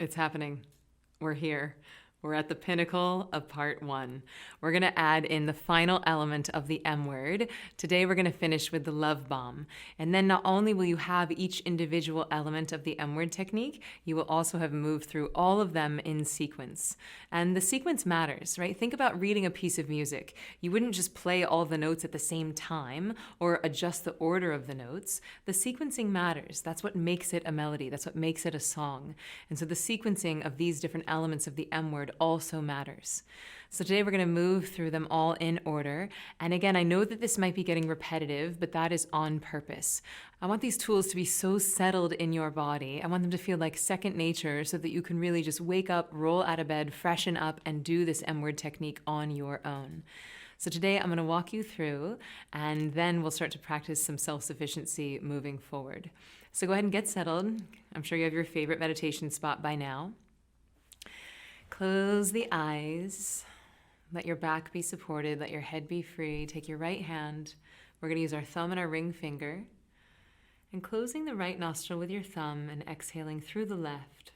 It's happening. We're here. We're at the pinnacle of part one. We're going to add in the final element of the M word. Today, we're going to finish with the love bomb. And then not only will you have each individual element of the M word technique, you will also have moved through all of them in sequence. And the sequence matters, right? Think about reading a piece of music. You wouldn't just play all the notes at the same time or adjust the order of the notes. The sequencing matters. That's what makes it a melody. That's what makes it a song. And so the sequencing of these different elements of the M word also matters. So today we're going to move through them all in order. And again, I know that this might be getting repetitive, but that is on purpose. I want these tools to be so settled in your body. I want them to feel like second nature so that you can really just wake up, roll out of bed, freshen up, and do this M word technique on your own. So today I'm going to walk you through, and then we'll start to practice some self-sufficiency moving forward. So go ahead and get settled. I'm sure you have your favorite meditation spot by now. Close the eyes. Let your back be supported. Let your head be free. Take your right hand. We're going to use our thumb and our ring finger. And closing the right nostril with your thumb and exhaling through the left.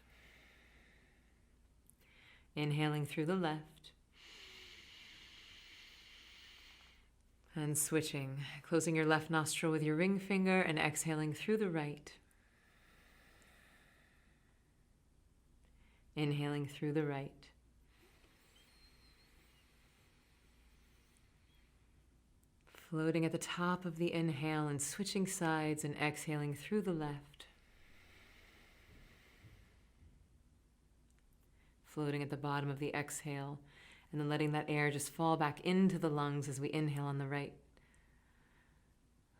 Inhaling through the left. And switching. Closing your left nostril with your ring finger and exhaling through the right. Inhaling through the right. Floating at the top of the inhale and switching sides and exhaling through the left. Floating at the bottom of the exhale and then letting that air just fall back into the lungs as we inhale on the right.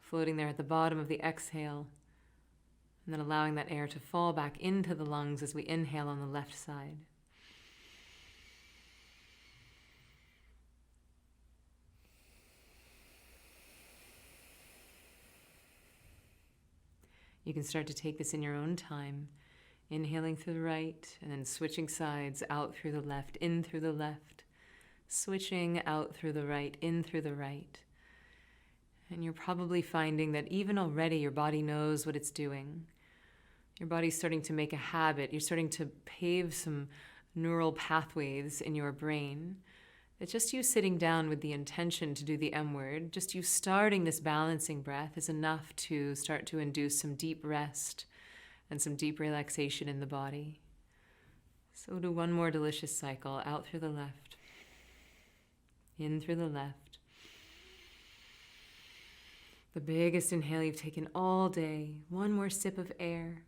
Floating there at the bottom of the exhale. And then allowing that air to fall back into the lungs as we inhale on the left side. You can start to take this in your own time, inhaling through the right and then switching sides, out through the left, in through the left, switching out through the right, in through the right. And you're probably finding that even already your body knows what it's doing. Your body's starting to make a habit. You're starting to pave some neural pathways in your brain. That just you sitting down with the intention to do the M word, just you starting this balancing breath is enough to start to induce some deep rest and some deep relaxation in the body. So do one more delicious cycle, out through the left, in through the left. The biggest inhale you've taken all day. One more sip of air.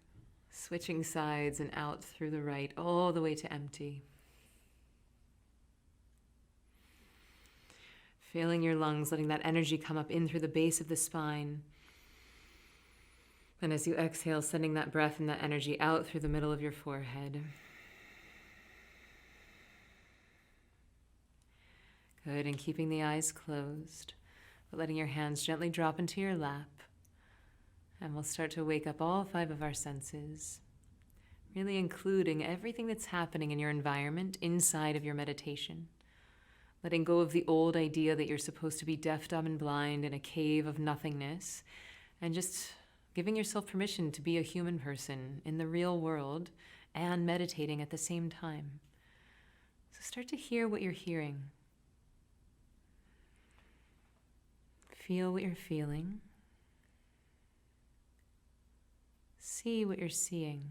Switching sides and out through the right, all the way to empty. Filling your lungs, letting that energy come up in through the base of the spine. And as you exhale, sending that breath and that energy out through the middle of your forehead. Good, and keeping the eyes closed. But letting your hands gently drop into your lap. And we'll start to wake up all 5 of our senses, really including everything that's happening in your environment inside of your meditation. Letting go of the old idea that you're supposed to be deaf, dumb, and blind in a cave of nothingness, and just giving yourself permission to be a human person in the real world and meditating at the same time. So start to hear what you're hearing. Feel what you're feeling. See what you're seeing.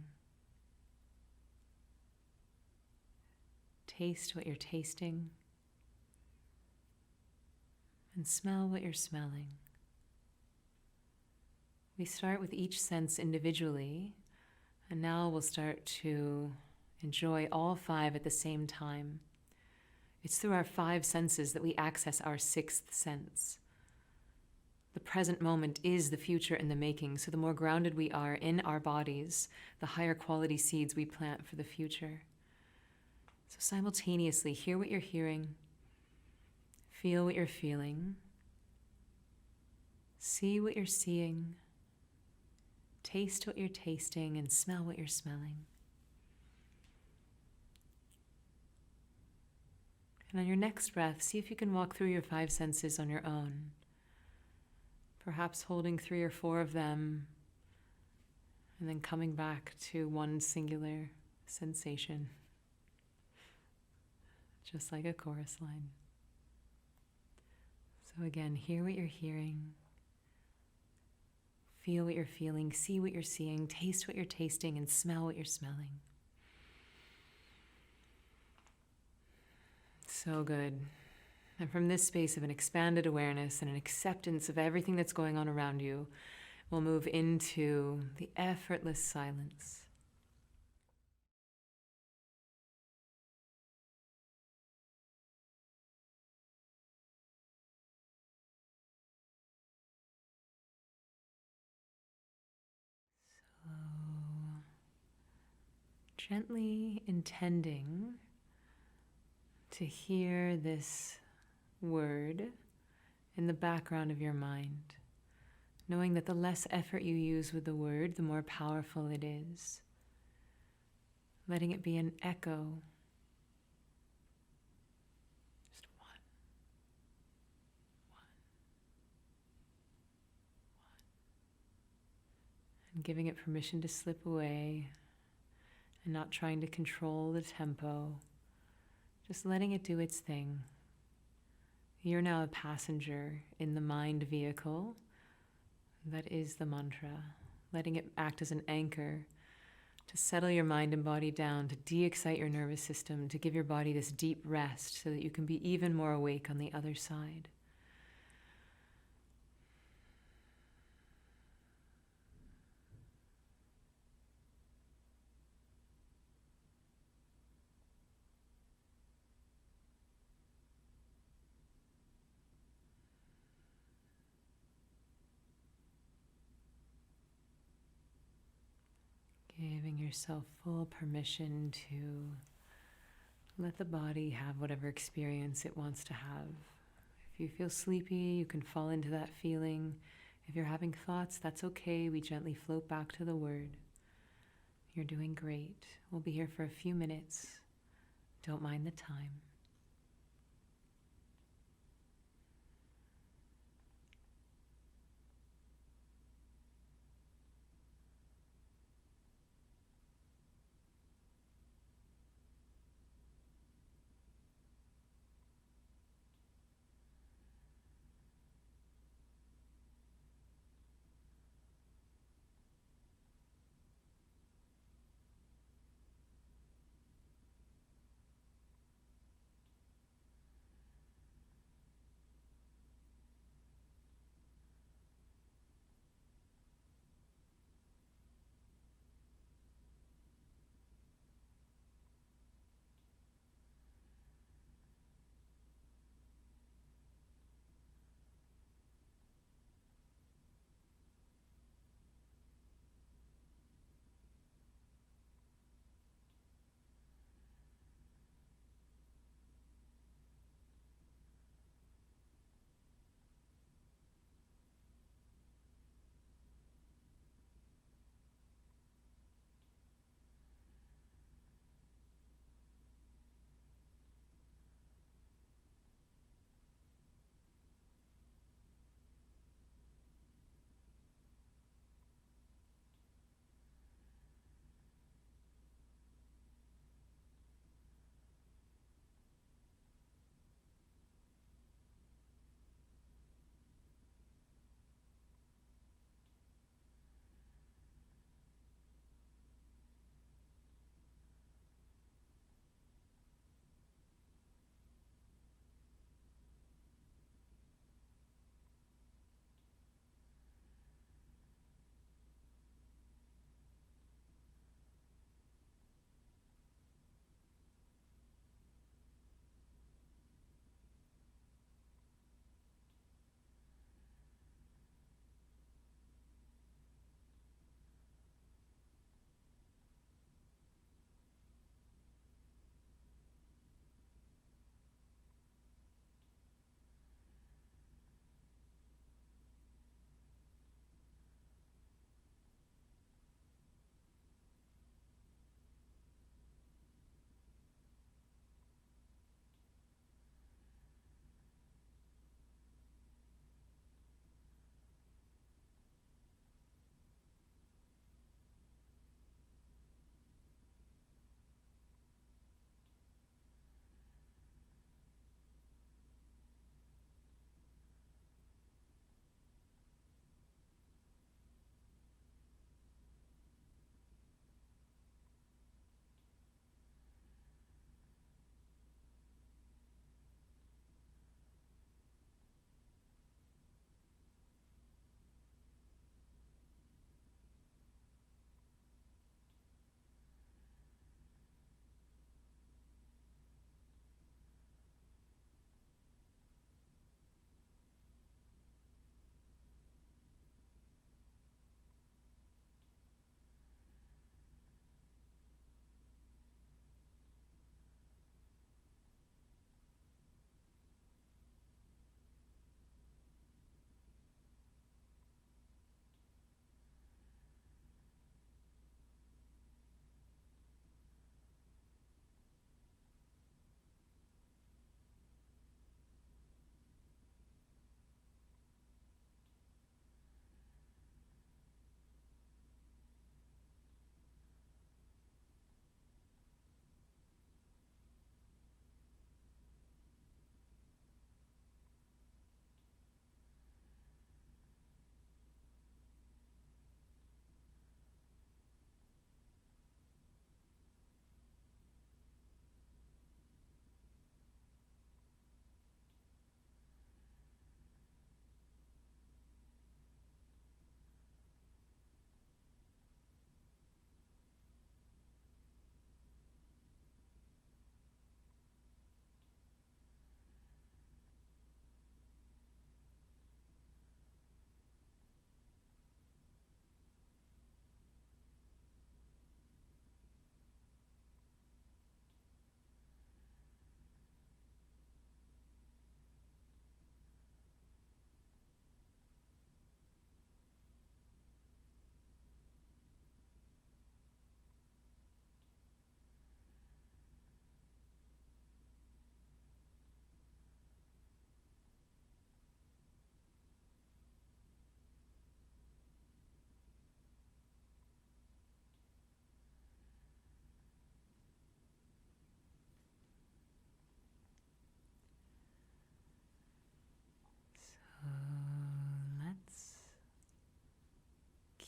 Taste what you're tasting. And smell what you're smelling. We start with each sense individually, and now we'll start to enjoy all 5 at the same time. It's through our 5 senses that we access our 6th sense. The present moment is the future in the making, so the more grounded we are in our bodies, the higher quality seeds we plant for the future. So simultaneously, hear what you're hearing, feel what you're feeling, see what you're seeing, taste what you're tasting, and smell what you're smelling. And on your next breath, see if you can walk through your 5 senses on your own. Perhaps holding 3 or 4 of them, and then coming back to one singular sensation, just like a chorus line. So again, hear what you're hearing, feel what you're feeling, see what you're seeing, taste what you're tasting, and smell what you're smelling. So good. And from this space of an expanded awareness and an acceptance of everything that's going on around you, we'll move into the effortless silence. Gently intending to hear this word in the background of your mind, knowing that the less effort you use with the word, the more powerful it is. Letting it be an echo. Just one, and giving it permission to slip away and not trying to control the tempo, just letting it do its thing. You're now a passenger in the mind vehicle that is the mantra, letting it act as an anchor to settle your mind and body down, to de-excite your nervous system, to give your body this deep rest so that you can be even more awake on the other side. Giving yourself full permission to let the body have whatever experience it wants to have. If you feel sleepy, you can fall into that feeling. If you're having thoughts, that's okay. We gently float back to the word. You're doing great. We'll be here for a few minutes. Don't mind the time.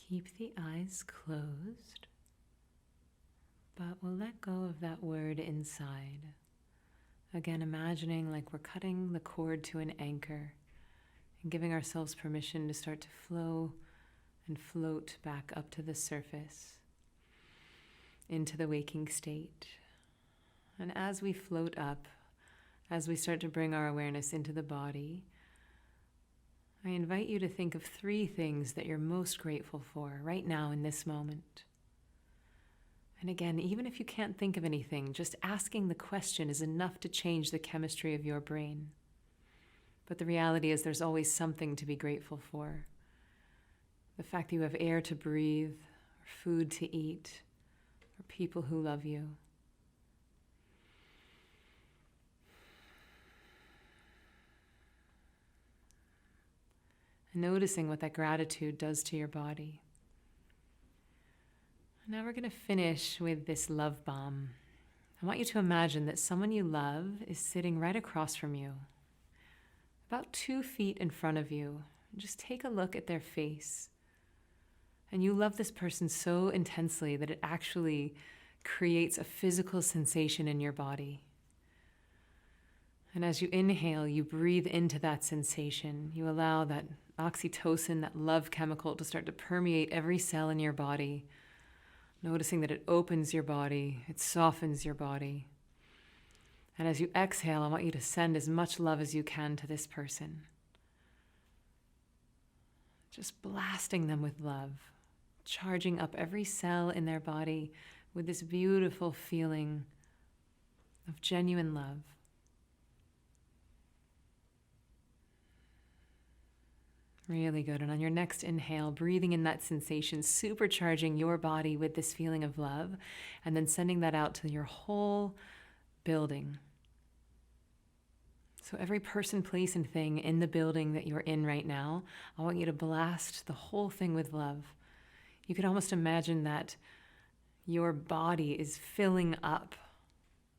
Keep the eyes closed, but we'll let go of that word inside. Again, imagining like we're cutting the cord to an anchor and giving ourselves permission to start to flow and float back up to the surface into the waking state. And as we float up, as we start to bring our awareness into the body, I invite you to think of 3 things that you're most grateful for right now in this moment. And again, even if you can't think of anything, just asking the question is enough to change the chemistry of your brain. But the reality is there's always something to be grateful for. The fact that you have air to breathe, or food to eat, or people who love you. And noticing what that gratitude does to your body. Now we're going to finish with this love bomb. I want you to imagine that someone you love is sitting right across from you, about 2 feet in front of you. Just take a look at their face. And you love this person so intensely that it actually creates a physical sensation in your body. And as you inhale, you breathe into that sensation. You allow that oxytocin, that love chemical, to start to permeate every cell in your body, noticing that it opens your body, it softens your body. And as you exhale, I want you to send as much love as you can to this person. Just blasting them with love, charging up every cell in their body with this beautiful feeling of genuine love. Really good. And on your next inhale, breathing in that sensation, supercharging your body with this feeling of love, and then sending that out to your whole building. So every person, place, and thing in the building that you're in right now, I want you to blast the whole thing with love. You could almost imagine that your body is filling up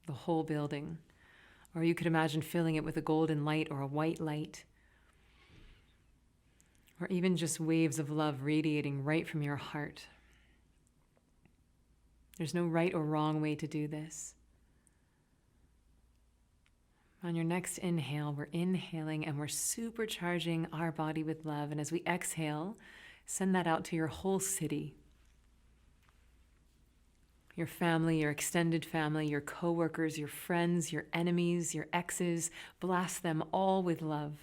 the whole building. Or you could imagine filling it with a golden light or a white light. Or even just waves of love radiating right from your heart. There's no right or wrong way to do this. On your next inhale, we're inhaling and we're supercharging our body with love. And as we exhale, send that out to your whole city. Your family, your extended family, your coworkers, your friends, your enemies, your exes. Blast them all with love.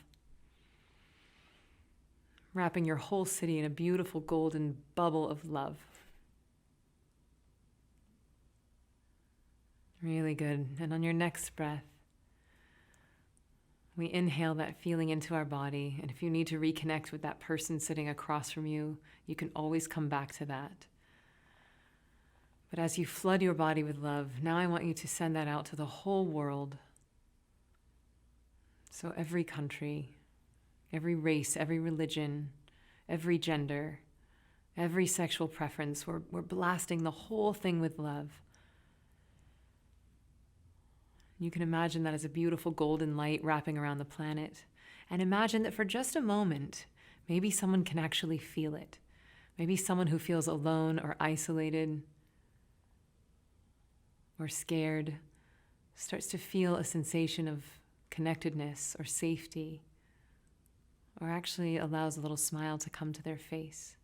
Wrapping your whole city in a beautiful golden bubble of love. Really good. And on your next breath, we inhale that feeling into our body. And if you need to reconnect with that person sitting across from you, you can always come back to that. But as you flood your body with love, now I want you to send that out to the whole world. So every country, every race, every religion, every gender, every sexual preference, we're blasting the whole thing with love. You can imagine that as a beautiful golden light wrapping around the planet. And imagine that for just a moment, maybe someone can actually feel it. Maybe someone who feels alone or isolated or scared starts to feel a sensation of connectedness or safety, or actually allows a little smile to come to their face.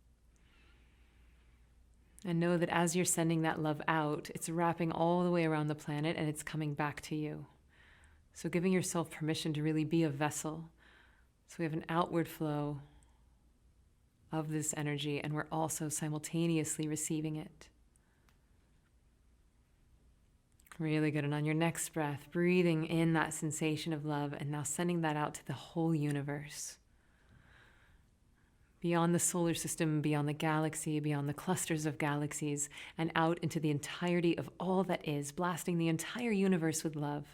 And know that as you're sending that love out, it's wrapping all the way around the planet and it's coming back to you. So giving yourself permission to really be a vessel. So we have an outward flow of this energy and we're also simultaneously receiving it. Really good. And on your next breath, breathing in that sensation of love and now sending that out to the whole universe. Beyond the solar system, beyond the galaxy, beyond the clusters of galaxies, and out into the entirety of all that is, blasting the entire universe with love.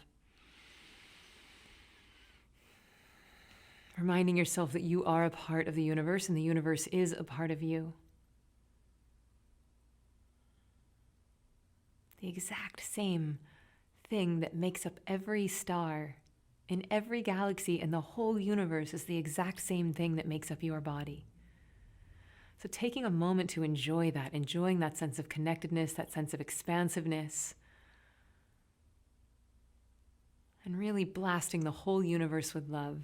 Reminding yourself that you are a part of the universe and the universe is a part of you. The exact same thing that makes up every star in every galaxy and the whole universe is the exact same thing that makes up your body. So taking a moment to enjoy that, enjoying that sense of connectedness, that sense of expansiveness, and really blasting the whole universe with love,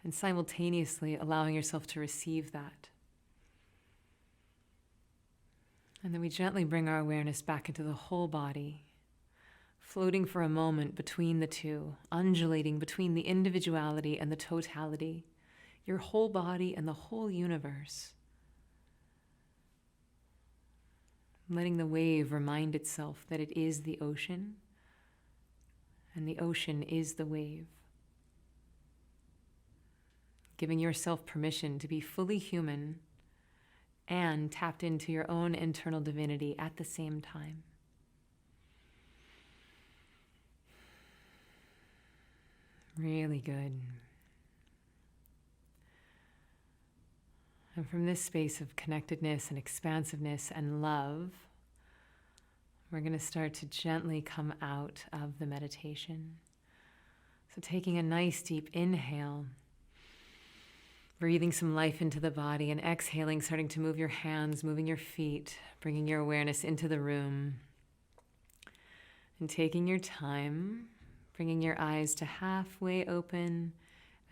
and simultaneously allowing yourself to receive that. And then we gently bring our awareness back into the whole body, floating for a moment between the two, undulating between the individuality and the totality, your whole body and the whole universe. Letting the wave remind itself that it is the ocean, and the ocean is the wave. Giving yourself permission to be fully human and tapped into your own internal divinity at the same time. Really good. And from this space of connectedness and expansiveness and love, we're going to start to gently come out of the meditation. So taking a nice deep inhale, breathing some life into the body, and exhaling, starting to move your hands, moving your feet, bringing your awareness into the room. And taking your time, bringing your eyes to halfway open,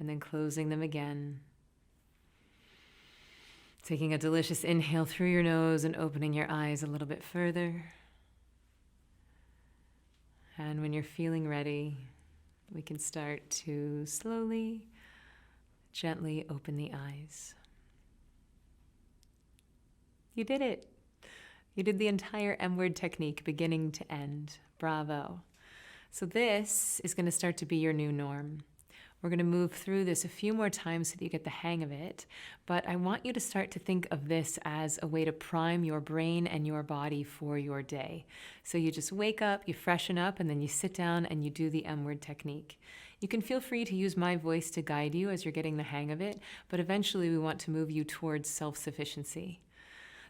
and then closing them again. Taking a delicious inhale through your nose and opening your eyes a little bit further. And when you're feeling ready, we can start to slowly, gently open the eyes. You did it. You did the entire M-word technique beginning to end. Bravo. So this is going to start to be your new norm. We're going to move through this a few more times so that you get the hang of it, but I want you to start to think of this as a way to prime your brain and your body for your day. So you just wake up, you freshen up, and then you sit down and you do the M-word technique. You can feel free to use my voice to guide you as you're getting the hang of it, but eventually we want to move you towards self-sufficiency.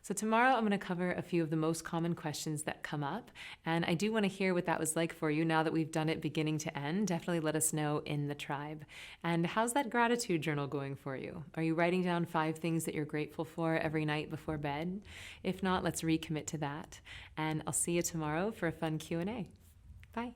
So tomorrow I'm going to cover a few of the most common questions that come up, and I do want to hear what that was like for you now that we've done it beginning to end. Definitely let us know in the tribe. And how's that gratitude journal going for you? Are you writing down 5 things that you're grateful for every night before bed? If not, let's recommit to that. And I'll see you tomorrow for a fun Q&A. Bye.